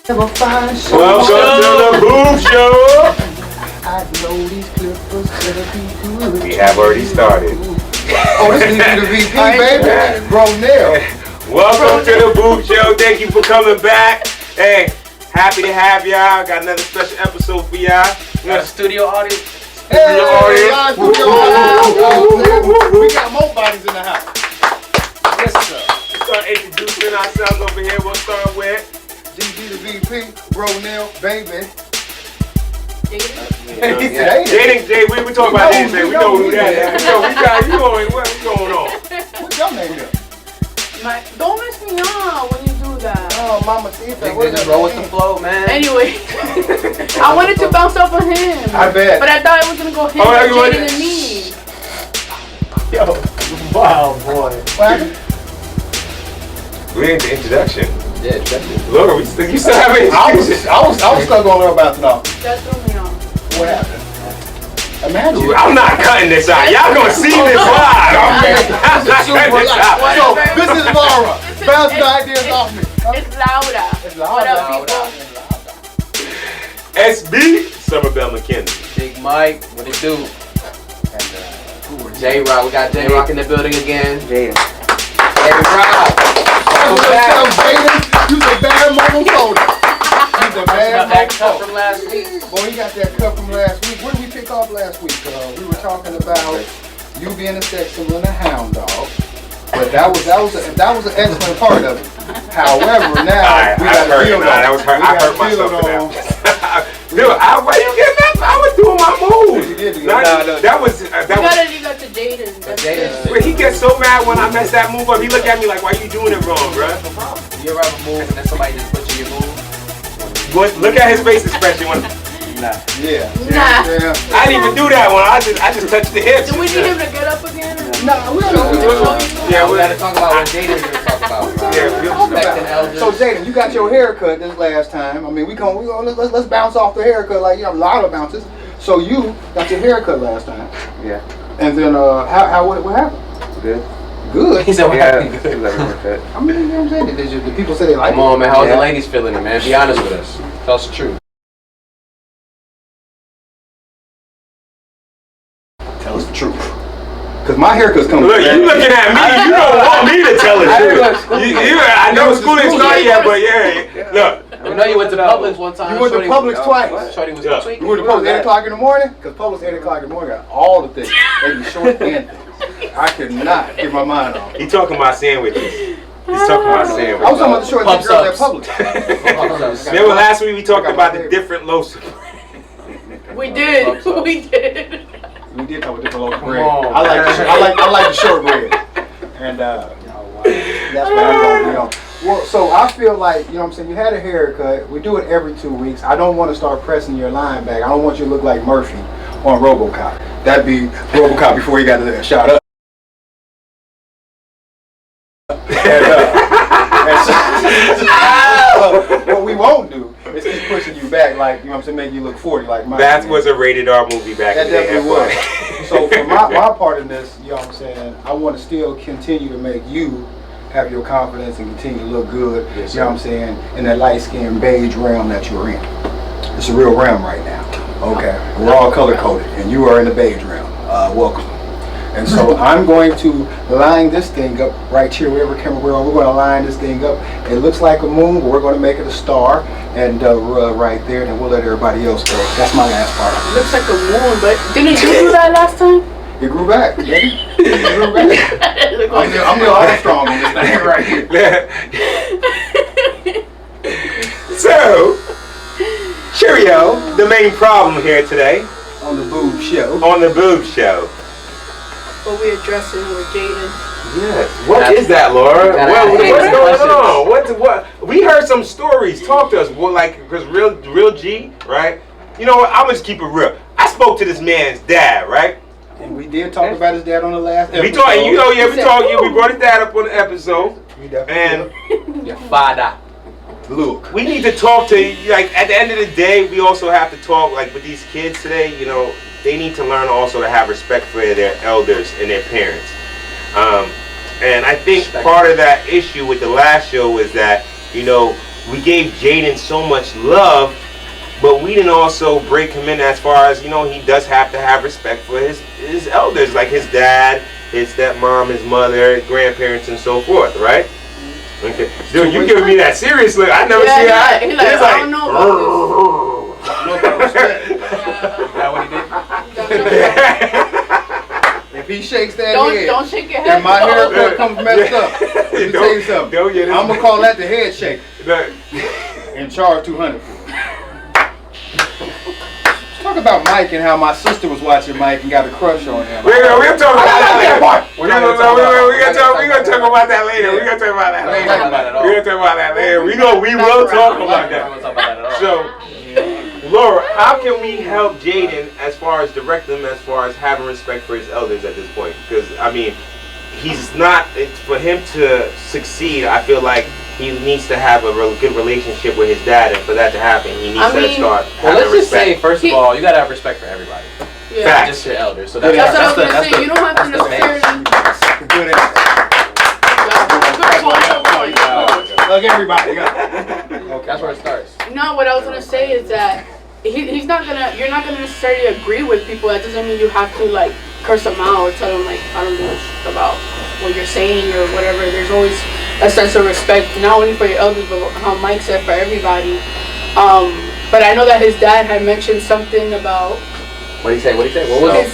Welcome to Welcome the B.O.O.B.S show. I know these clippers gonna be good. We have already started. Oh, this is the VP, baby. Bro, Neil. Welcome to the B.O.O.B.S show. Thank you for coming back. Hey, happy to have y'all. Got another special episode for y'all. Got a studio audience. Hey, live studio audience. We got more bodies in the house. Yes, sir. Let's start introducing ourselves over here. We'll start with DB the VP, Bro, Neil, baby. Jayden. We talking about Jayden. We know who that is. What's going on? What's your name here? Don't mess me up when you do that. Oh, Mama Tita. Just roll with the flow, man. Anyway, I wanted to bounce off of him. I bet. But I thought it was going to go him, Jayden, and me. Yo, wow, boy. What happened? We're in the introduction. Yeah, definitely. Laura, you still haven't. I was stuck on her about to know. That threw me off. What happened? Imagine. I'm not cutting this out. Y'all gonna see this live. I'm not cutting this out. So, this is Laura. Bounce the ideas off me. It's louder. It's louder. What up, people? SB, Summerbell McKenzie. Big Mike, what it do? J-Rock, we got J-Rock in the building again. Jayden. Hey, Rock. Welcome back. You a bad mama soda. He's a bad That mama cut soda. from last week. Boy, he got that cut from last week. What did we pick off last week? We were talking about you being a sex symbol and a hound dog. But that was an excellent part of it. However, now we got to build on. I hurt myself for that. Dude, why you getting that? I was doing my moves. That was. You gotta leave that to Jayden. Wait, he gets so mad when I mess that move up. He look at me like, "Why you doing it wrong, bro?" You ever have a move and then somebody just put you in your move? Look at his face expression when. Nah. Yeah. Nah. Yeah. I didn't even do that one. I just touched the hips. Do we need him to get up again? Nah, we don't Yeah, we gotta talk about what Jayden's gonna talk about. Respecting elders. So Jayden, you got your haircut this last time. I mean, let's bounce off the haircut like you have a lot of bounces. So you got your haircut last time, Yeah. and then what happened? Good. Good. He said, what Yeah. happened? It was a fit. I mean, you know what I'm saying? The people say they like Come it. on, man. How's the Yeah. ladies feeling it, man? Be honest with us. Tell us the truth. Tell us the truth. Cause my haircut's coming. Look, you looking at me. You don't want me to tell the truth. I know school ain't started yet, but yeah. Look. We know you went to Publix one time. You went to Publix twice. Shorty was Yeah. tweaking. You went to Publix 8 o'clock in the morning? Because Publix 8 o'clock in the morning got all the things. They be short and thick. I could not get my mind off. He talking about sandwiches. He's talking about sandwiches. I was talking about the short and thick girls at Pub Publix. Remember last week we talked about the different loaves. We did. We did. We did talk about different loaves of bread. on, I like the short bread. And that's what I'm going to be on. Well, so I feel like, you know what I'm saying, you had a haircut. We do it every 2 weeks. I don't want to start pressing your line back. I don't want you to look like Murphy on RoboCop. That'd be RoboCop before he got shot up. What we won't do is keep pushing you back, like, you know what I'm saying, make you look 40 like Mike. That was a rated R movie back That in the day. definitely was. So for my part in this, you know what I'm saying, I want to still continue to make you have your confidence and continue to look good, Yes, you know what I'm saying, in that light-skinned beige realm that you're in. It's a real realm right now. Okay. We're all color-coded, and you are in the beige realm. Welcome. And so I'm going to line this thing up right here, wherever camera we're on. We're going to line this thing up. It looks like a moon, but we're going to make it a star, and right there, and we'll let everybody else go. That's my last part. Looks like a moon, but didn't you do that last time? It grew back, baby. It grew back. I'm Neil Armstrong on this thing right here. So, cheerio, the main problem here today On the B.O.O.B.S show. on the B.O.O.B.S show. What we addressing with Jayden. Yes. What is that, Laura? What's going on? What? We heard some stories. Talk to us. Well, like, because real G, right? You know what? I'm gonna just keep it real. I spoke to this man's dad, right? And we did talk about his dad on the last episode. We talked. We brought his dad up on the episode, and Your father. look. we need to talk to, like, at the end of the day, we also have to talk, like, with these kids today, you know, they need to learn also to have respect for their elders and their parents. And I think part of that issue with the last show is that, you know, we gave Jayden so much love, but we didn't also break him in as far as, he does have to have respect for his elders, like his dad, his stepmom, his mother, his grandparents, and so forth, right? Okay. Dude, you giving me that serious look. I never see that. He's like, I don't know about this. Is that what he did? If he shakes that head, Don't shake your head. and my haircut comes messed up, let me tell you something. I'm gonna call that the head shake and charge $200 for it. Talk about Mike and how my sister was watching Mike and got a crush on him. We're gonna talk about that later. We're gonna talk about that later. We're gonna talk about that later. We're gonna talk about that later. We will talk about that. So, Laura, how can we help Jayden as far as direct him as far as having respect for his elders at this point? Because he's not. For him to succeed, I feel like he needs to have a good relationship with his dad, and for that to happen, he needs to start having Well, let's just respect. say, first of all, you gotta have respect for everybody. Yeah. Not just your elders. So That's what I was that's gonna say. You don't have to necessarily. Good answer. Look, everybody. Okay. That's where it starts. No, what I was gonna say is that you're not gonna necessarily agree with people. That doesn't mean you have to like curse them out or tell them like I don't know about what you're saying or whatever. There's always a sense of respect, not only for your elders, but how Mike said for everybody. But I know that his dad had mentioned something about What did he say? What was it?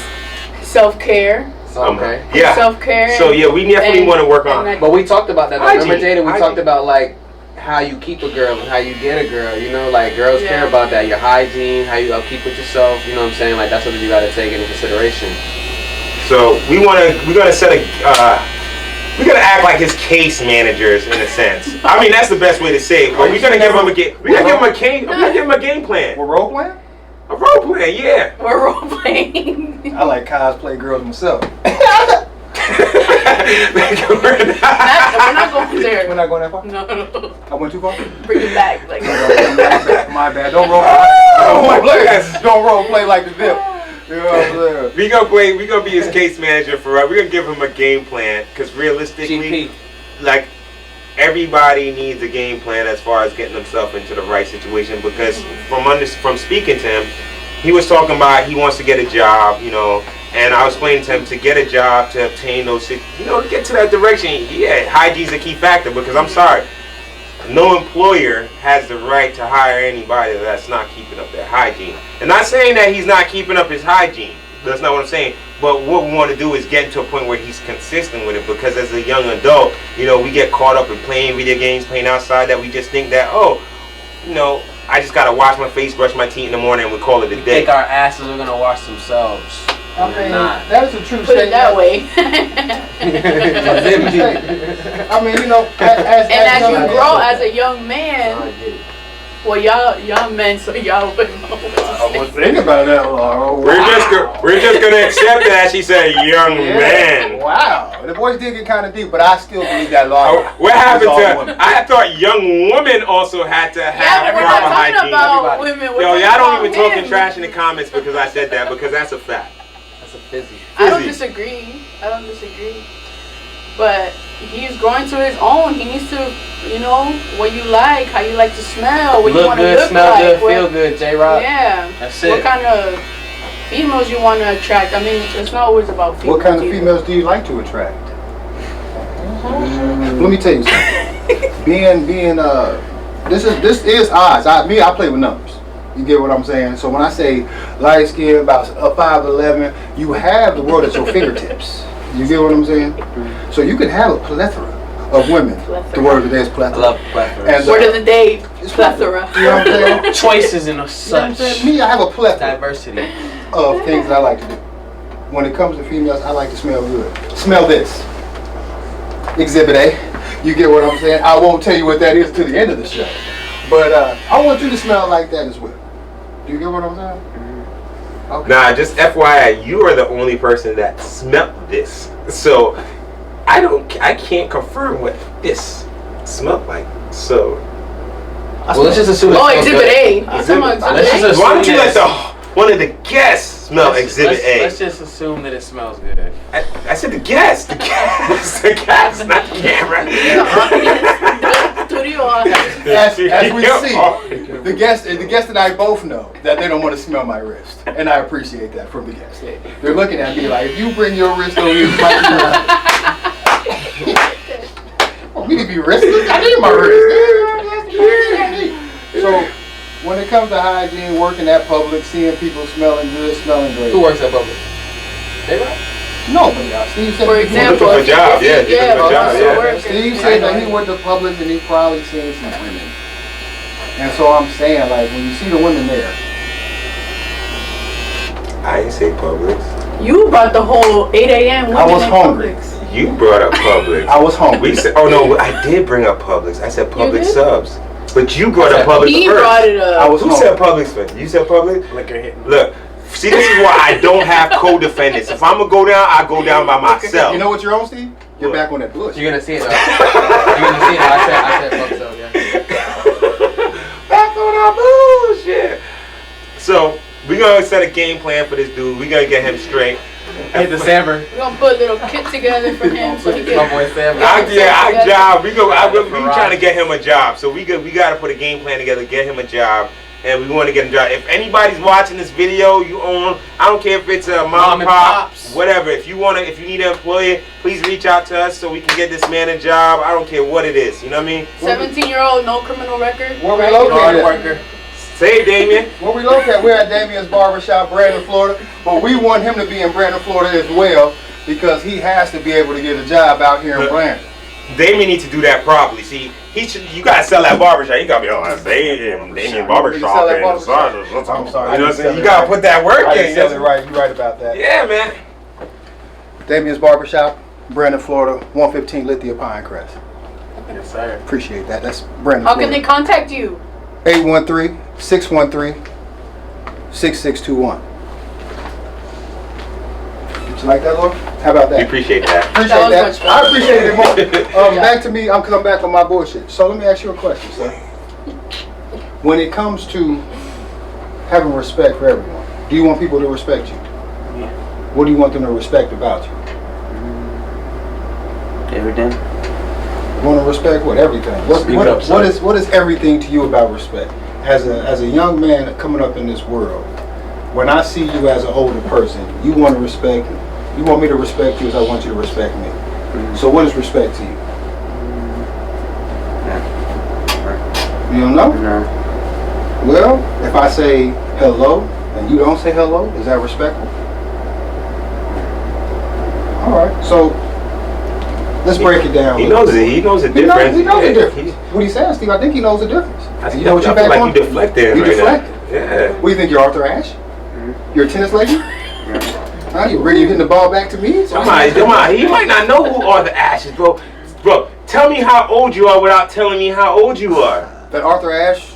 Self-care. Okay. Yeah. Self-care. So yeah, we definitely want to work on. and But we talked about that. Hygiene. Remember, Jayden? We Hygiene. talked about like how you keep a girl and how you get a girl. Like girls care about that. Your hygiene, how you upkeep with yourself. You know what I'm saying? Like that's something you got to take into consideration. So we're gonna set we're gonna act like his case managers in a sense. That's the best way to say it. But we're gonna give him a game. We're gonna give him a game plan. We're role playing? A role plan, yeah. We're role playing. I like cosplay girls myself. We're not going there. We're not going that far? No. I went too far? Bring it back. Like. My bad. Don't role play. Don't role play like the dip. You know what I'm saying? We gonna be his case manager for us. We're gonna give him a game plan because realistically, GP. like everybody needs a game plan as far as getting himself into the right situation. Because from speaking to him, he was talking about he wants to get a job, and I was explaining to him to get a job to obtain those, to get to that direction. Yeah, hygiene's a key factor because I'm sorry. No employer has the right to hire anybody that's not keeping up their hygiene. And not saying that he's not keeping up his hygiene. That's not what I'm saying. But what we want to do is get to a point where he's consistent with it. Because as a young adult, we get caught up in playing video games, playing outside, that we just think that, I just got to wash my face, brush my teeth in the morning, and we call it a We day. think our asses are gonna wash themselves. that is a true Put it statement. that way. As you grow as a young man, well, y'all men, so y'all would know. Think about that, Laura. We're just gonna accept that she said young man. Wow. The voice did get kind of deep, but I still believe that Laura. What happened all to? women. I thought young women also had to have We're proper not talking hygiene. about women. We're Yo, talking y'all don't about even talking men. trash in the comments because I said that, because that's a fact. That's a fizzy. I don't disagree. But he's growing to his own. He needs to, what you like, how you like to smell, what you Look want to good, look smell like. good, feel good, J-Rock. Yeah. That's What it. kind of females you want to attract? It's not always about females. What kind of either. females do you like to attract? Let me tell you something. This is odds. I play with numbers. You get what I'm saying? So when I say light skin, about 5'11", you have the world at your fingertips. You get what I'm saying? So you can have a plethora of women. The word of the day is I plethora. love plethora. And, Word of the day, plethora. You know what I'm saying? Choices and You know what I'm such. saying? Me, I have a plethora Diversity. of things that I like to do. When it comes to females, I like to smell good. Smell this. Exhibit A. You get what I'm saying? I won't tell you what that is till the end of the show. But I want you to smell like that as well. Do you get what I'm saying? Okay. Nah, just FYI, you are the only person that smelled this. So I can't confirm what this smelled like. So Well, let's just assume. Oh, it smells Exhibit good. A. He's talking about Let's Exhibit just A. why don't you let Yes. one of the guests smell Exhibit A? Let's just assume that it smells good. I said the guest, not the camera. The studio CEO. As we see, the guests and I both know that they don't want to smell my wrist, and I appreciate that from the guests. They're looking at me like, if you bring your wrist over here, oh, we need to be wristless. I need my wrist. So when it comes to hygiene, working at Publix, seeing people smelling good, smelling great. Who works at Publix? Everybody? No, but Steve said For example, looking for a job. Steve said that he went to Publix and he probably seen some women. And so I'm saying, like, when you see the women there. I ain't say Publix. You brought the whole 8 a.m. I was hungry. You brought up Publix. I was hungry. We said, oh no, I did bring up Publix. I said Publix did? subs. But you brought up Publix He first. brought it up. I was Who hungry. said Publix first? You said Publix? Liquor hitting. Look, see, this is why I don't have co-defendants. If I'm gonna go down, I go down by myself. You know what you're on, Steve? You're back on that bullshit. You're gonna see it though. You're gonna see it though. I said fuck so, yeah. Back on our bullshit. So we gonna set a game plan for this dude. We gonna get him straight. Hit the Samber. We're gonna put a little kit together for him so he My can. boy Samber. Our job. We trying to get him a job. So we gotta put a game plan together, get him a job. And we want to get him a job. If anybody's watching this video, you own, I don't care if it's a mom and pop, whatever. If you need an employer, please reach out to us so we can get this man a job. I don't care what it is. You know what I mean? 17-year-old, no criminal record. Where we right? located? Hard worker. Say it, Damien. Where we located? We're at Damien's Barbershop, Brandon, Florida. But we want him to be in Brandon, Florida as well because he has to be able to get a job out here in Brandon. Damien needs to do that properly. See, you gotta sell that barbershop. You gotta be on Damien Barbershop. I'm sorry. You know what I'm saying? You gotta put that work I in. said it right. You're right about that. Yeah, man. Damien's Barbershop, Brandon, Florida, 115 Lithia Pinecrest. Yes, sir. Appreciate that. That's Brandon, How can they Florida. contact you? 813-613-6621. Did you like that, Laura? How about that? We appreciate that. Appreciate That that. was much I appreciate it more. Yeah. Back to me. I'm coming back on my bullshit. So let me ask you a question, sir. When it comes to having respect for everyone, do you want people to respect you? Yeah. What do you want them to respect about you? Everything. You want to respect what? Everything. What is everything to you about respect? As a young man coming up in this world, when I see you as an older person, you want to respect me. You want me to respect you as I want you to respect me. So what is respect to you? You don't know? No. Well, if I say hello and you don't say hello, is that respectful? All right. So let's break it down. He knows it. He knows the difference. He knows the difference. What he saying, Steve? I think he knows the difference. I You know what you feel back like on? you deflected You right deflected. now. Yeah. What do you think? You're Arthur Ashe? You're a tennis legend? Huh? You hitting the ball back to me? Come on. He might not know who are the Ashes, bro. Bro, tell me how old you are without telling me how old you are. That Arthur Ashe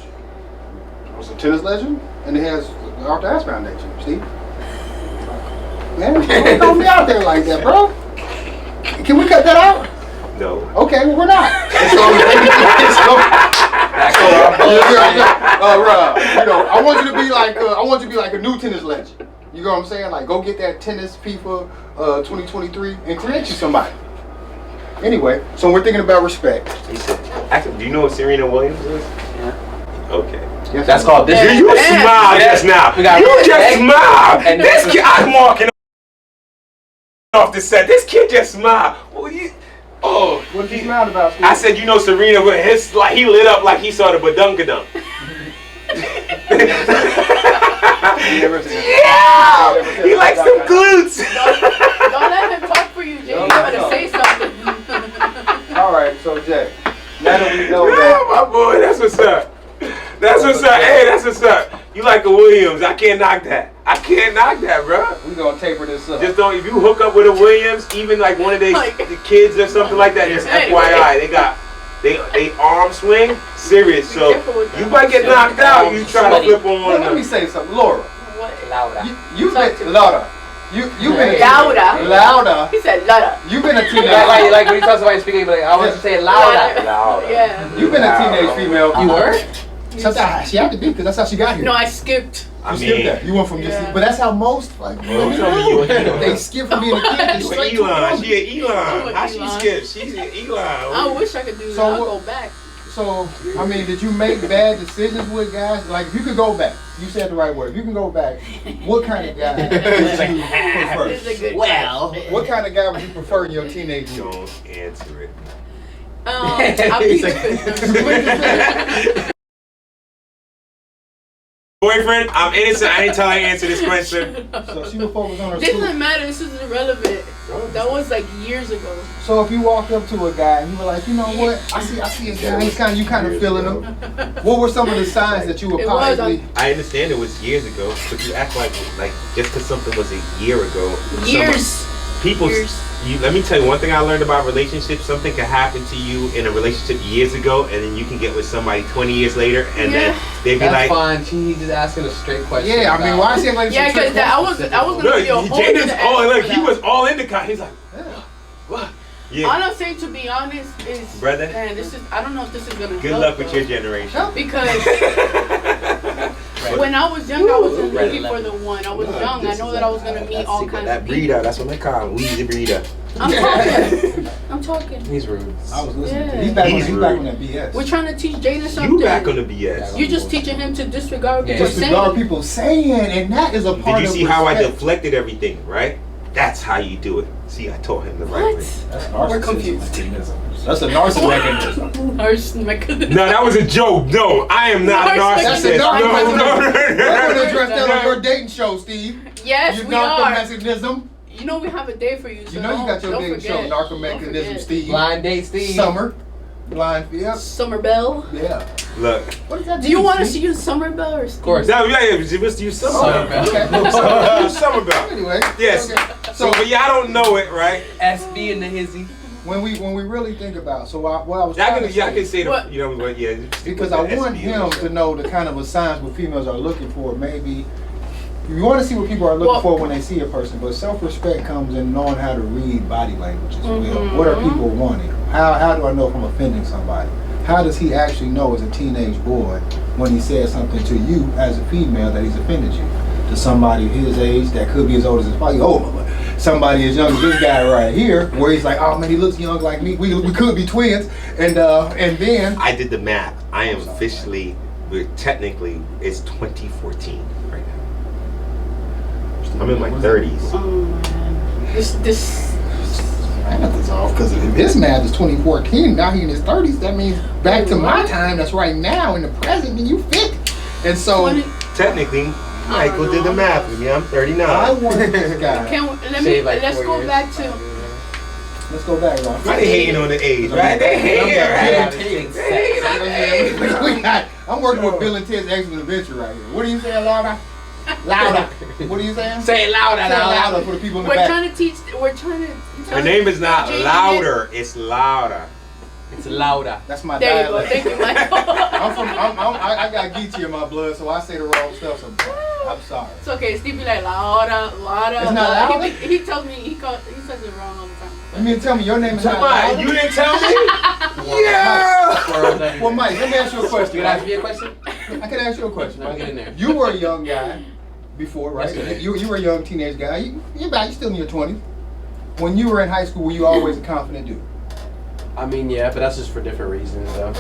was a tennis legend, and he has the Arthur Ashe Foundation, Steve. Man, don't throw me out there like that, bro. Can we cut that out? No. Okay, well, we're not. I want you to be like a new tennis legend. You know what I'm saying? Like, go get that tennis FIFA 2023 and create you somebody. Anyway, so we're thinking about respect. He said, actually, do you know what Serena Williams is? Yeah. Okay. Yes, That's called this. You smiled just now. We got You respect. just smiled. And This kid, I'm walking off the set. This kid just smiled. Well, What did you smile about, Steve? I said, you know, Serena, he lit up like he saw the badunkadunk. Yeah, he likes them glutes. Don't let him talk for you, Jay. You gotta say something. All right, so Jay, now that we know Yeah, that, my boy, that's what's up. That's what's up. Hey, that's what's up. You like a Williams? I can't knock that. I can't knock that, bro. we're gonna taper this up. Just don't. If you hook up with a Williams, even like one of the kids or something like that, just FYI, they arm swing serious. So you might get knocked out. You try to flip on one Let of me them. say something, Laura. What? Louder. You've been Laura. You've been Louder. Louder. He said Lada. You've been a teenage. Like when you tell somebody speaking, like I want you to say it louder. Yeah. You've been a teenage female. You were? Sometimes she had to be because that's how she got here. No, I skipped. I You skipped that. You went from just, Yeah. but that's how most like women tell me you do. a Elon. They skip from being a kid and You straight an to a Elon. woman. She an Elon. I'm a How she Elon. skip? She's an Elon. I wish I could do that. So I'll what- go back. So, I mean, did you make bad decisions with guys? Like, if you could go back, you said the right word. If you can go back, what kind of guy would you prefer? This is a good Well. question. What kind of guy would you prefer in your teenage years? Don't answer it. I'll be Boyfriend, I'm innocent. I ain't tell her to answer this question. So she would focus on her This school. doesn't matter. This is irrelevant. That was like years ago. So if you walked up to a guy and you were like, you know what? I see a guy. You kind of feeling him. What were some of the signs that you would possibly? I understand it was years ago, but you act like just because something was a year ago. Years. People, let me tell you one thing I learned about relationships. Something can happen to you in a relationship years ago, and then you can get with somebody 20 years later, and then they be That's like, fine. He's just asking a straight question. Yeah, I mean, why is he like? Yeah, because I was gonna be a whole Jayden's nother he was all in the car. He's like, what? Yeah. All I'm saying, to be honest, is Brother, man, I don't know if this is gonna good help, luck with though. your generation. Because when I was young, I wasn't looking for the one. I was young. I know that I was gonna meet all kinds of that people. breeder. That's what they call him. Weezy breeder. I'm talking. He's rude. I was listening. Yeah. To he's back on that BS. We're trying to teach Jayden something. You back on the BS. You're just teaching him to disregard what people are Disregard saying. people saying, and that is a part of. Did you see how I respect. deflected everything? Right. That's how you do it. See, I taught him the right way. What? We're confused. That's a narcissism. Narcissism mechanism. No, that was a joke. No, I am not a narcissist. That's a narcissism. We're going to No. address that on your dating show, Steve. Yes, Your we are. narcomechanism. You know we have a day for you. So You know you got your don't dating show, forget. narcomechanism, Don't forget. Steve. Blind date Steve. Summer. Blind, yep. Summer Bell. Yeah. Look. What does that Do you mean, want us to Steve? use Summer Bell or Steve? Of course. No, yeah, just use Oh, okay. Use Summer Bell. Anyway. Yes. Okay. So, but y'all don't know it, right? SB and the hizzy. When we really think about, so what I was Y'all trying can, to y'all say, can say the, What? you know what? Yeah. because I want him to know the kind of signs what females are looking for. Maybe you want to see what people are looking for when they see a person, but self-respect comes in knowing how to read body language as well. What are people wanting? How do I know if I'm offending somebody? How does he actually know as a teenage boy when he says something to you as a female that he's offended you? To somebody his age that could be as old as his body. Oh, somebody as young as this guy right here, where he's like, oh man, he looks young like me. We could be twins, and then I did the math. I am officially, technically, it's 2014 right now. I'm in my 30s. Oh man. This. math is off because if his math is 2014, now he in his 30s. That means back to my time. That's right now in the present. Then you 50, and so 20, technically, Michael did the math with me. I'm 39. I want this guy. let's go back to. Let's go back, Ron. Why they hating on the age, right? They hating, right? I'm working with Bill and Ted's Excellent Adventure right here. What are you saying, Louder? Louder. What are you saying? Say it louder. Say it louder for the people in the We're back. trying to teach. We're trying to. Her name is not louder. It's louder. It's louder. That's my There you go. dialect. Thank you, Michael. I got Geechee in my blood, so I say the wrong stuff sometimes. I'm sorry. It's okay. Steve be like louder. It's not louder? He tells me he says it wrong all the time. You mean to tell me your name is not Somebody, Louder? you didn't tell me? Yeah! Well, Mike, let me ask you a question. You can ask me a question? I can ask you a question. I'll get in there. You were a young guy before, right? Yesterday. You were a young teenage guy. You're still in your 20s. When you were in high school, were you always a confident dude? I mean, yeah, but that's just for different reasons, though.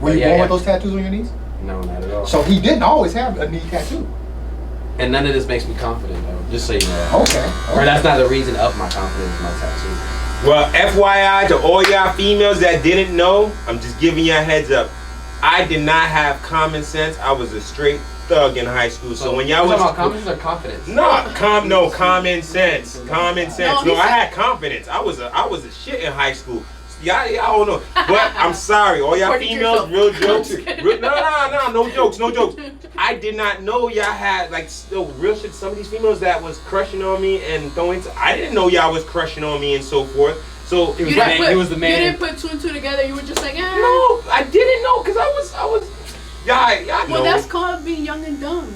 Were you Yeah, born yeah. with those tattoos on your knees? No, not at all. So he didn't always have a knee tattoo. And none of this makes me confident, though. Just so you know. Okay. Or that's not the reason of my confidence, my tattoo. Well, FYI to all y'all females that didn't know, I'm just giving you a heads up. I did not have common sense. I was a straight thug in high school. So when y'all You're was talking about confidence or confidence? common sense. Common sense. No, I had confidence. I was a shit in high school. Y'all don't know. But I'm sorry, all y'all According to females, yourself. real jokes. No jokes. I did not know y'all had like still real shit. Some of these females that was crushing on me and throwing. I didn't know y'all was crushing on me and so forth. So He was the man. You didn't put two and two together. You were just like, eh. no, I didn't know because I was. Y'all know. Well, that's called being young and dumb.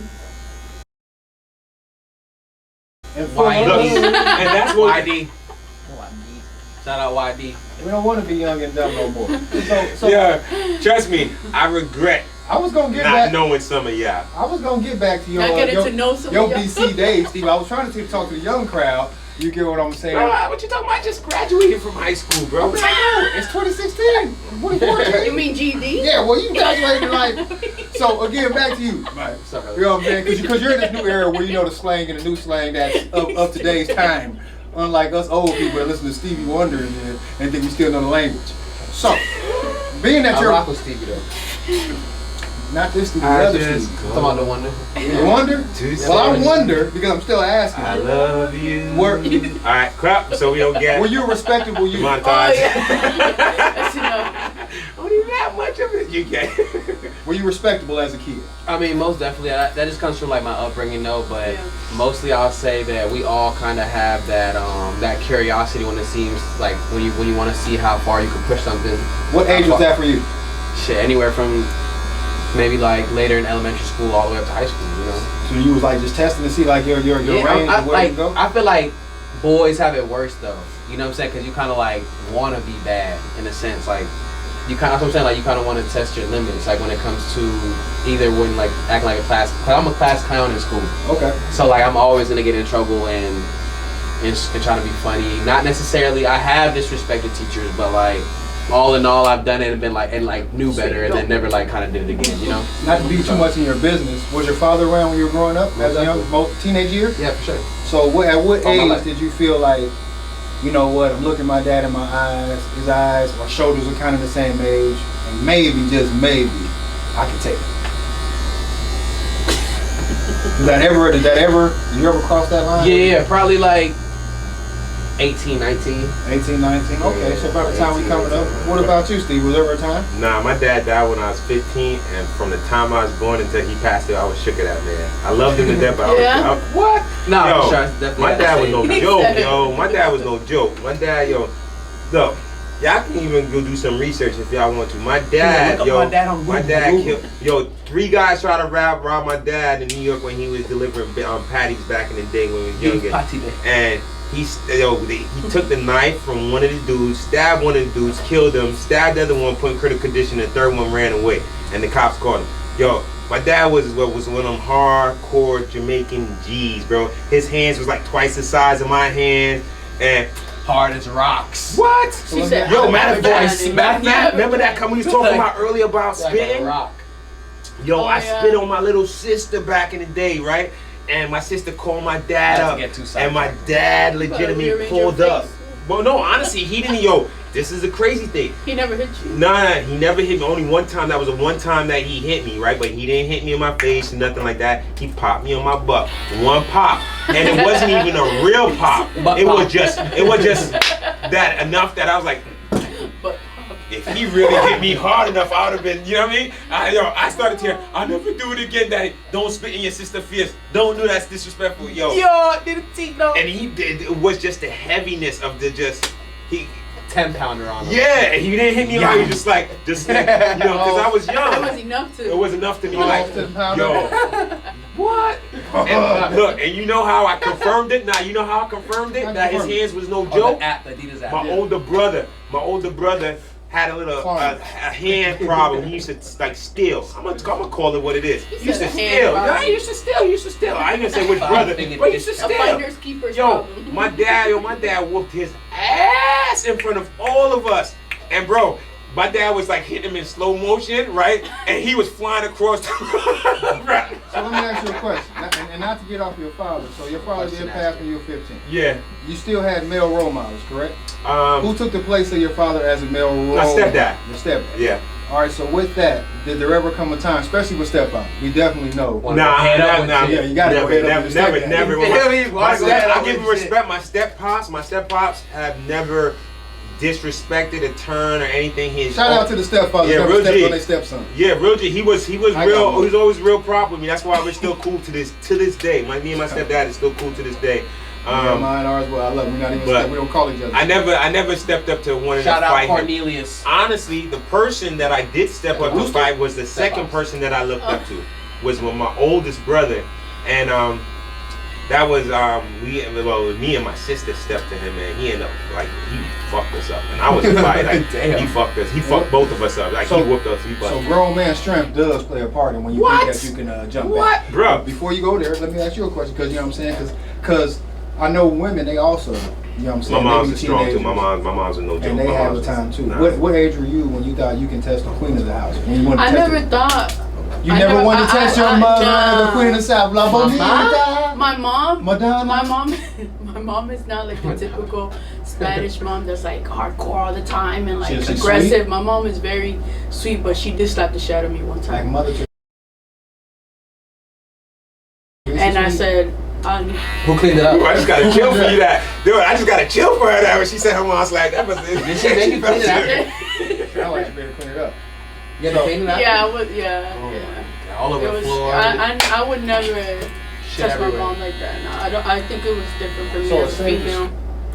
And Look, and that's what YD. Shout out YD. we don't want to be young and dumb no more. So yeah, trust me, I regret I was gonna get not back. knowing some of y'all. I was gonna get back to your Not getting to know some your of y'all. BC days, Steve. I was trying to talk to the young crowd You get what I'm saying? Bro, what you talking about? I just graduated from high school, bro. Okay, no, it's 2016. 2014. You mean GD? Yeah, well, you graduated like. So again, back to you. Right. You know what I'm saying? Because you're in this new era where you know the slang and the new slang that's of today's time. Unlike us old people that listen to Stevie Wonder and think we still know the language. So, being that you're rock with Stevie though. Not this Stevie, the other Stevie. Talking about the Wonder. You wonder? Well, I wonder because I'm still asking. I love you. Were, Alright, crap, so we don't get were you a respectable youth? montage. Oh, yeah. That's enough. Only that much of it you get. Were you respectable as a kid? I mean, most definitely. That just comes from like my upbringing, though. But Yeah. mostly, I'll say that we all kind of have that that curiosity when it seems like when you want to see how far you can push something. What age was that for you? Shit, anywhere from maybe like later in elementary school all the way up to high school. You know. So you was like just testing to see like your range I, of where like, you go? I feel like boys have it worse though. You know what I'm saying? Because you kind of like want to be bad in a sense. Like you kind of, that's what I'm saying. Like you kind of want to test your limits. Like when it comes to either when like acting like a class. Cause I'm a class clown in school. Okay. So like I'm always gonna get in trouble and trying to be funny. Not necessarily. I have disrespected teachers, but like all in all, I've done it and been like knew better and then never like kind of did it again. You know. Not to be too much in your business. Was your father around when you were growing up as a young teenage years? Yeah, for sure. So at what All my age life. did you feel like, you know what, I'm looking my dad in my eyes, his eyes, our shoulders are kind of the same age, and maybe, just maybe, I can take it. Did you ever cross that line? Yeah, probably like 18, 19. 18, 19, okay, so about the time we coming up. What about you, Steve? Was there ever a time? Nah, my dad died when I was 15, and from the time I was born until he passed away, I was shook at that man. I loved him to death, but Yeah. I was what? Nah, Yo, for sure. It's definitely my dad was no He joke, said it. yo. My dad was no joke. My dad, yo, look, y'all can even go do some research if y'all want to. My dad, look up yo, my dad on my Google. dad killed, yo, 3 guys tried to rob my dad in New York when he was delivering patties back in the day when he was younger. Patty day. And he took the knife from one of the dudes, stabbed one of the dudes, killed him, stabbed the other one, put in critical condition, the third one ran away, and the cops caught him. Yo, my dad was one of them hardcore Jamaican G's, bro. His hands was like twice the size of my hands, and Hard as rocks. what? She said, Yo, "I'm matter of not fact, bad." Yeah. remember that comment we was talking about earlier about Like a spitting? rock. Yo, Oh, I yeah. spit on my little sister back in the day, right? And my sister called my dad Not to up, get too and my sidetracked. dad But legitimately rearrange pulled your up. face. Well, no, honestly, he didn't. Yo, this is a crazy thing. He never hit you. Nah, he never hit me. Only one time. That was the one time that he hit me, right? But he didn't hit me in my face or nothing like that. He popped me on my butt. One pop, and it wasn't even a real pop. Butt It pop. was just that enough that I was like, But if he really hit me hard enough, I would have been, you know what I mean? I started here. I'll never do it again, Daddy. Don't spit in your sister's face. Don't do that. That's disrespectful, yo. Did it see no? And he did. It was just the heaviness of the just. He. 10-pounder on him. Yeah, he didn't hit me like he was just like, you know, because I was young. that was enough to. It was enough to be Oh, like, 10 pounder. yo, what? And look, and you know how I confirmed it? Now, you know how I confirmed it? How'd you That his confirm it? hands was no Oh, joke? the app, the Adidas app. My older brother had a little a hand problem. He used to like steal. I'm gonna call it what it is. He used to said a hand steal. problem. Yeah, he used to steal. I ain't gonna say which brother, but he used to A steal. finder's keeper's Yo, problem. my dad whooped his ass in front of all of us. And bro, my dad was like hitting him in slow motion, right? And he was flying across the room. So let me ask you a question, and not to get off your father. So your father did pass when you were 15. Yeah. You still had male role models, correct? Who took the place of your father as a male role My model? stepdad. Your stepdad. Yeah. All right, so with that, did there ever come a time, especially with stepfather, we definitely know. Nah, head up with nah, you. Yeah, you gotta go never, head up never, with your never, stepdad. never. You feel me? My Why go step, head I up give with him shit? respect. My step-pops have never disrespected a turn or anything. Shout out to the stepfathers Yeah, that real stepped G. on their stepson. Yeah, real G. He was I real. got He one. was always real proper with me. That's why we're still cool to this day. Me and my stepdad is still cool to this day. Mine, ours, well, I love them. We not even but we don't call each other. I never stepped up to one of Shout the out fight. Cornelius. Honestly, the person that I did step up to Rooster? fight was the second person that I looked up to. Was with my oldest brother, and that was me and my sister stepped to him, and he ended up like he fucked us up, and I was fighting like Damn. he fucked us. He fucked both of us up. Like So- he whooped us. He So busted. grown man strength does play a part in when you What? think that you can jump What, back. bro? Before you go there, let me ask you a question, because you know what I'm saying, because I know women, they also, you know what I'm saying? My mom's they is be strong too. teenagers, My mom's a no joke. and they My have mom's a time too. nah. What age were you when you thought you can test the queen of the house? When you wanted to I test never thought. You never wanted to test your mother, nah. the queen of the South. La bonita. My mom. Madonna. My mom is not like the typical Spanish mom that's like hardcore all the time and like She's aggressive. sweet? My mom is very sweet, but she did slap the shit out of me one Like time. mother to. And I said, Who cleaned it up? Dude, I just gotta chill for you that. Dude, I just gotta chill for her that when she said her mom's like that. Did she make you clean it after? I like you better clean it up. You had to clean it after? yeah, I would, yeah. Oh yeah. my God. All over It the was, floor. I would never Shit touch my everywhere. mom like that. No, I don't. I think it was different for me So as a female.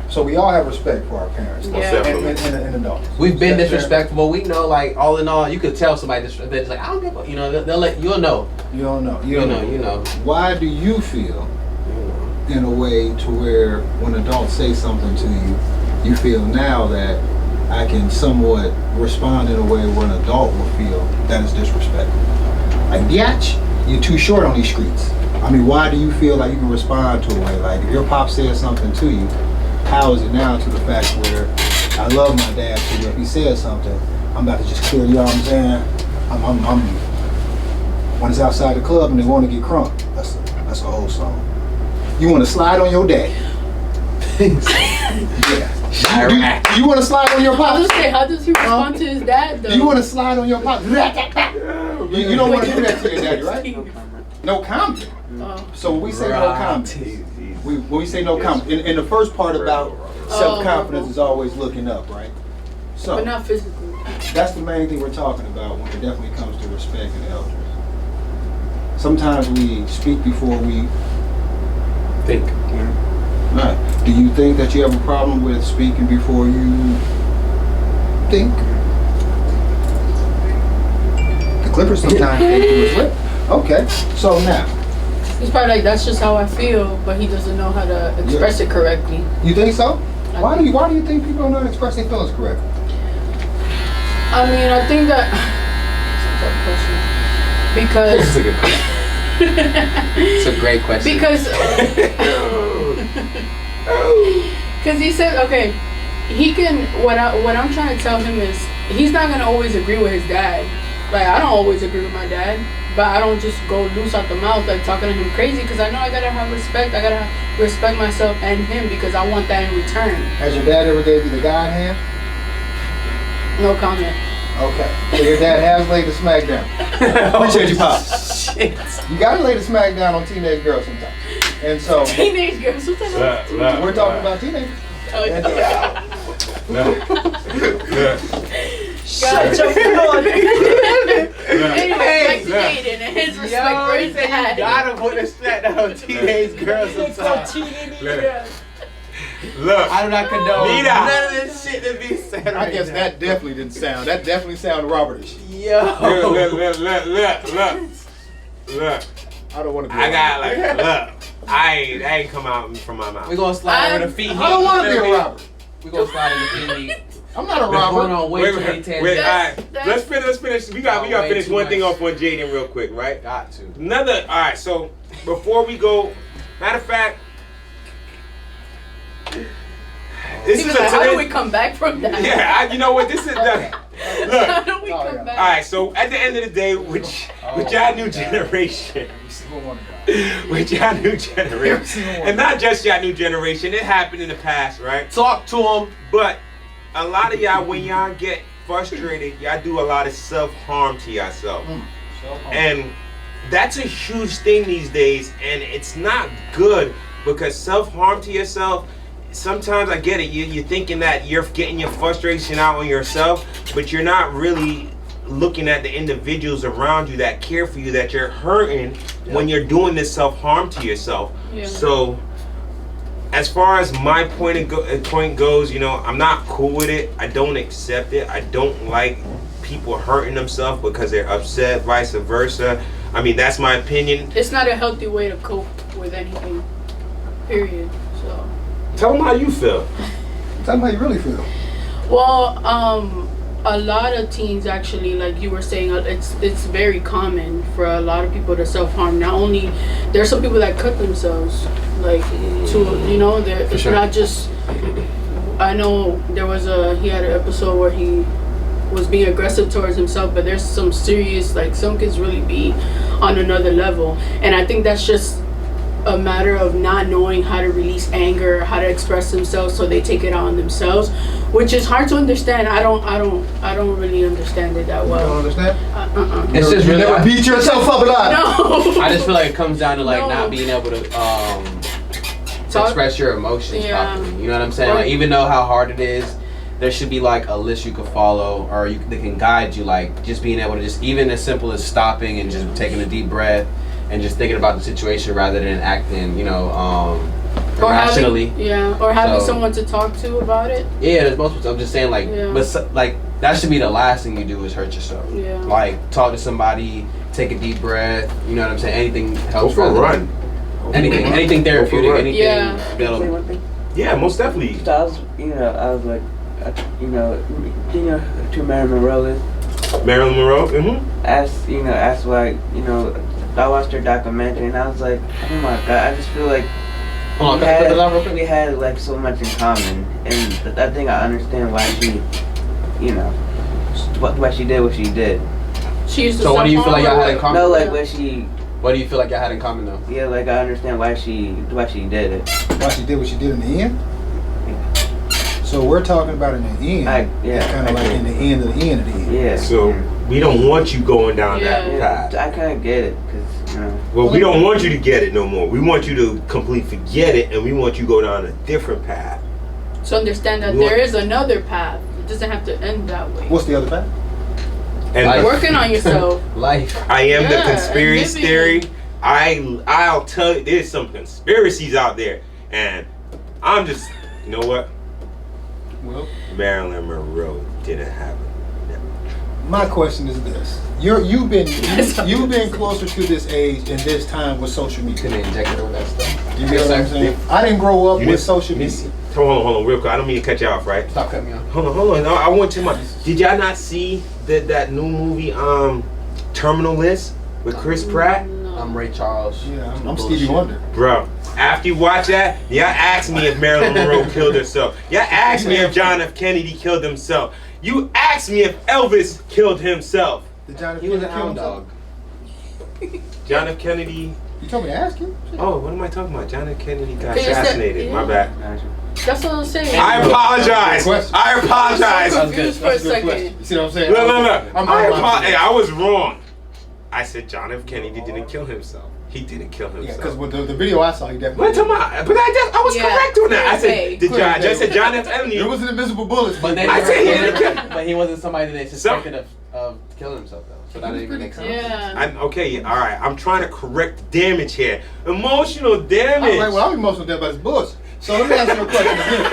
So we all have respect for our parents, though, Yeah. and adults. We've been That's fair. disrespectful. We know, like, all in all, you could tell somebody disrespectful. It's like, I don't give a, you know, they'll let, you'll know. You don't know. You know. Why do you feel in a way to where when adults say something to you, you feel now that I can somewhat respond in a way where an adult will feel that is disrespectful? Like, biatch, you're too short on these streets. I mean, why do you feel like you can respond to a way? Like, if your pop says something to you, how is it now to the fact where I love my dad, so if he says something, I'm about to just clear, you know what I'm saying? I'm when it's outside the club and they want to get crunk, that's a whole song. You want to slide on your daddy. Yeah. Do you want to slide on your I pop? was say, how does he respond to his dad though? Do you want to slide on your pop? You don't want to do that to your daddy, right? No comment. Oh. So when we say no comment, when we say no comment, in the first part about self-confidence is always looking up, right? So But not physically. that's the main thing we're talking about when it definitely comes to respect and elders. Sometimes we speak before we Think. Right. Do you think that you have a problem with speaking before you think? The Clippers sometimes think to his lip. Okay, so now, He's probably like, that's just how I feel, but he doesn't know how to express it correctly. you think so? Why do you think people don't know how to express their feelings correctly? I mean, I think that it's a tough question because It's a good question. It's a great question. because he said, okay, he can. What I'm trying to tell him is he's not gonna always agree with his dad. Like I don't always agree with my dad, but I don't just go loose out the mouth like talking to him crazy because I know I gotta have respect. I gotta respect myself and him because I want that in return. Has your dad ever gave you the God hand? No comment. Okay, so your dad has laid the smack down. Appreciate you, Pop. Shit. You gotta lay the smack down on teenage girls sometimes. And so, Teenage girls. What's that? we're talking about teenagers. Oh, And, Shut your phone. Anyway, back to Look. Jayden and his respect for his dad. gotta put a smack down on teenage girls sometimes. Look, I do not condone Nita. none of this shit that be said I right guess now. that definitely didn't sound. That definitely sounded Robertish. Yo. look. I don't want to be. I got like, look, I ain't come out from my mouth. We gonna slide over the feet. I don't want to be a Robert. We gonna slide in the feet. I'm not a We're going Robert. on way too many tangents. all right. That's- Let's finish. We got Way finish too one thing much. off on Jayden real quick, right? Got to. All right. So before we go, matter of fact, this He is was like, how do we today. come back from that? Yeah, you know what? This is the How look. do we Oh, come yeah. back? All right. So at the end of the day, with y'all new generation. With y'all new generation, and not just y'all new generation, it happened in the past, right? Talk to him. But a lot of y'all, when y'all get frustrated, y'all do a lot of self-harm to yourself. And that's a huge thing these days, and it's not good because self-harm to yourself, sometimes I get it, you're thinking that you're getting your frustration out on yourself, but you're not really looking at the individuals around you that care for you, that you're hurting when you're doing this self-harm to yourself. Yeah. So as far as my point goes, you know, I'm not cool with it. I don't accept it. I don't like people hurting themselves because they're upset, vice versa. I mean, that's my opinion. It's not a healthy way to cope with anything. Period. So, Tell them how you feel. Tell me how you really feel. well, a lot of teens actually, like you were saying, it's very common for a lot of people to self-harm. Not only there's some people that cut themselves, like to it's not just. I know there was he had an episode where he was being aggressive towards himself, but there's some serious, like some kids really be on another level, and I think that's just a matter of not knowing how to release anger, how to express themselves, so they take it out on themselves, which is hard to understand. I don't really understand it that well. You don't understand? It's just you really never beat yourself up a lot. No. I just feel like it comes down to like not being able to express your emotions properly. You know what I'm saying? Like, even though how hard it is, there should be like a list you could follow, or they can guide you. Like just being able to just, even as simple as stopping and just taking a deep breath and just thinking about the situation rather than acting, irrationally. Or having someone to talk to about it. Yeah, there's multiple. I'm just saying, like, but like that should be the last thing you do is hurt yourself. Yeah. Like talk to somebody, take a deep breath. You know what I'm saying? Anything helps. Go for a run. Anything therapeutic. Anything. Yeah. Yeah, most definitely. So I was like, to Marilyn Monroe is. Marilyn Monroe. Mm-hmm. Asked why, I watched her documentary and I was like, oh my god, I just feel like we had like so much in common, and I think I understand why she, why she did what she did. She used to. So what do you feel like y'all had in common? No, like What do you feel like y'all had in common though? Yeah, like I understand why she did it. Why she did what she did in the end? So we're talking about in the end. It's kind of like in the end of the end of the end. Yeah. So we don't want you going down that path. I kind of get it, because Well, we don't want you to get it no more. We want you to completely forget it, and we want you to go down a different path. So understand that there is another path. It doesn't have to end that way. What's the other path? And working on yourself. Life. I am the conspiracy theory. I'll tell you, there's some conspiracies out there, and I'm just, you know what? Well, Marilyn Monroe didn't have it. My question is this: you've been closer to this age and this time with social media. They injected all that stuff. You get what I'm saying? I didn't grow up with social media. Hold on, real quick. I don't mean to cut you off, right? Stop cutting me off. Hold on. No, I want to. Did y'all not see that new movie, Terminal List with Chris Pratt? No. I'm Ray Charles. Yeah, I'm Stevie Wonder. Bro, after you watch that, y'all asked me if Marilyn Monroe killed herself. Y'all asked me if John F. Kennedy killed himself. You asked me if Elvis killed himself. Did John F. He was Kennedy a kill hound himself? dog. John F. Kennedy. You told me to ask you. Oh, what am I talking about? John F. Kennedy got assassinated. My bad. That's what I'm saying. I apologize. I apologize. I'm confused for a second. You see what I'm saying? No. I was wrong. I said John F. Kennedy didn't kill himself. He didn't kill himself. Yeah, because with the video I saw, he definitely. What am I? But I was correct on that. I said John F. Kennedy. It was an invisible bullet. But I said he didn't kill. But he wasn't somebody that they suspected of killing himself though. So that didn't even make sense. Yeah. Okay, all right. I'm trying to correct the damage here. Emotional damage. All right, well, I'm emotional damage, but it's bullshit. So let me ask you a question again.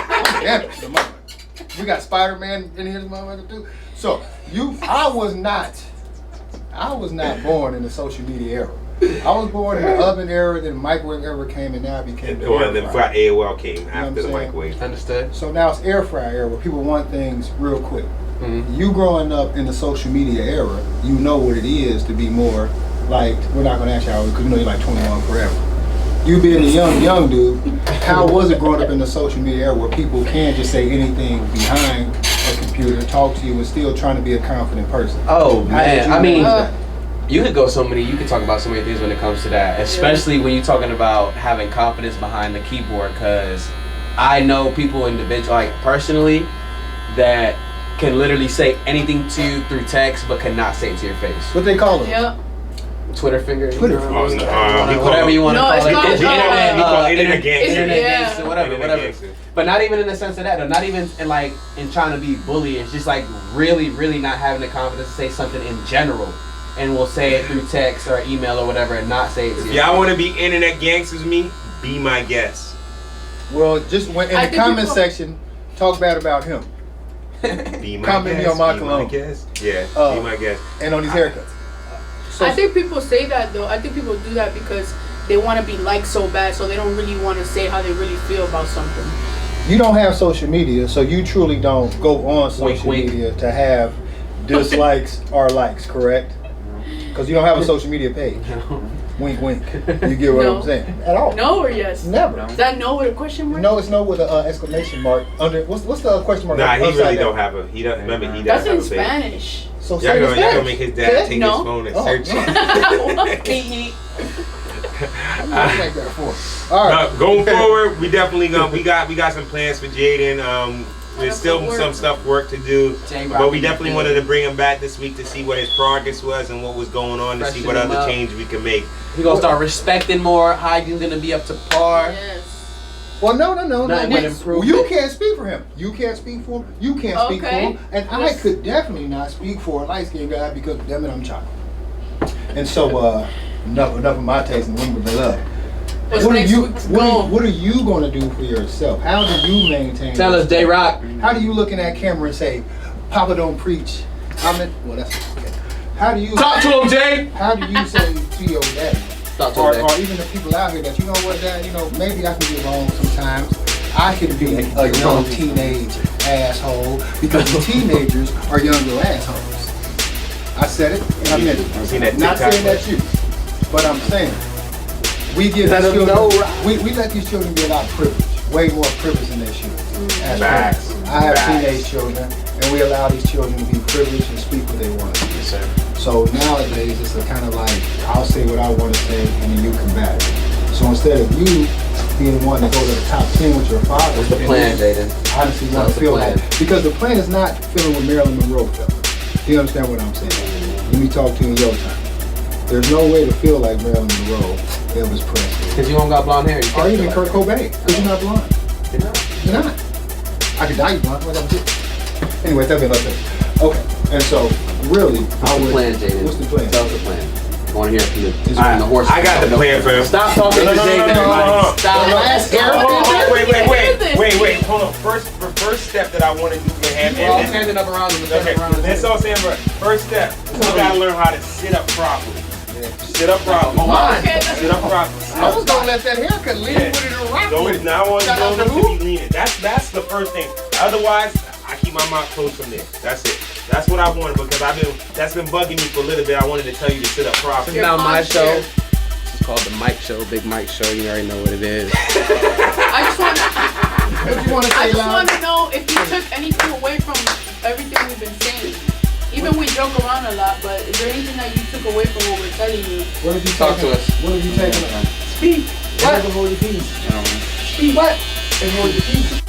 I'm damaged. We got Spider-Man in here, motherfucker too. So I was not born in the social media era. I was born in the oven era, then the microwave era came, and now it became the air fryer. AOL came after the microwave. Understood. So now it's air fryer era where people want things real quick. Mm-hmm. You growing up in the social media era, you know what it is to be more like, we're not going to ask you because you're like 21 forever. You being a young dude, how was it growing up in the social media era where people can just say anything behind a computer, talk to you, and still trying to be a confident person? Oh man, I mean, you could talk about so many things when it comes to that, especially when you're talking about having confidence behind the keyboard, because I know people like personally that can literally say anything to you through text but cannot say it to your face. What they call it? Yep. Twitter finger. Whatever you want to call it. Internet gangster, whatever. But not even in the sense of that, though. Not even in trying to be bully. It's just like really, really not having the confidence to say something in general. And we'll say it through text or email or whatever and not say it to you. If y'all want to be internet gangsters with me, be my guest. Well, just in the comment section, talk bad about him. Be my comment guest. Me on my be cologne. my guest. Yeah, be my guest. And on these haircuts. So, I think people say that though. I think people do that because they want to be liked so bad, so they don't really want to say how they really feel about something. You don't have social media, so you truly don't go on social Wink, wink. media to have dislikes or likes, correct? Because you don't have a social media page. Wink, wink. You get what No. I'm saying? At all? No or yes? Never. Is that no with a question mark? No, it's no with an exclamation mark under. What's the question mark? Nah, he upside really down? don't have a. He doesn't remember. He That's doesn't in have a page. Spanish. So Y'all say gonna Spanish. make his dad take No. his phone and Oh, search no. it. What like that for? All right. Going forward, we definitely gonna we got some plans for Jayden. There's still some stuff work to do, but we definitely wanted to bring him back this week to see what his progress was and what was going on, to see what other change we can make. He gonna start respecting more. Hygiene gonna be up to par. Yes. Well, no. Nothing but improvement. You can't speak for him. You can't speak for him. You can't speak for him. And I could definitely not speak for a light-skinned guy because, damn it, I'm chocolate. And so, enough of my taste and women they love. What are you going to do for yourself? How do you maintain? Tell us, J-Rock. How do you look in that camera and say, "Papa don't preach"? Well, that's okay. How do you Talk to him, Jay. How do you say to your daddy? Talk to Or him, Jay. even the people out here that, you know what, Dad, maybe I can get wrong sometimes. I can be a young teenage asshole because the teenagers are younger assholes. I said it and I meant it. Not saying that's you, but I'm saying we give these children, we let these children get a lot of privilege, way more privilege than they should. As parents. I have teenage children, and we allow these children to be privileged and speak what they want to Yes, sir. So nowadays, it's a kind of like, I'll say what I want to say, and then you combat it. So instead of you being the one to go to the top 10 with your father, What's the plan, Jayden? Honestly, want to feel like, because the plan is not feeling what Marilyn Monroe felt. Do you understand what I'm saying? Let me talk to you in your time. There's no way to feel like Marilyn Monroe, Elvis Presley, Because you don't got blonde hair. or even Kurt Cobain, because you're not blonde. You're not. I could die blonde. What I'm doing. Anyway, that'd be another thing. Okay, and so really, What's the plan, Jayden? What's the plan? Tell us the plan. I want to hear from the horse. I got the plan for him. Stop talking to Jayden. No. Stop. Wait, hold on. First step that I want to do for him. We're all standing up around him. Okay, let's all stand up. First step, we gotta learn how to sit up properly. Sit up properly. Sit up properly. I was gonna let that haircut lean with it around. Don't now on don't look to be leaning. That's the first thing. Otherwise, I keep my mouth closed from there. That's it. That's what I wanted because that's been bugging me for a little bit. I wanted to tell you to sit up properly. This is now my show. It's called the Mike Show, Big Mike Show. You already know what it is. I just want to know if you took anything away from everything we've been saying. Even we joke around a lot, but is there anything that you took away from what we're telling you? What have you Talk taken? to us. What have you taken? Speak. What? Speak. What?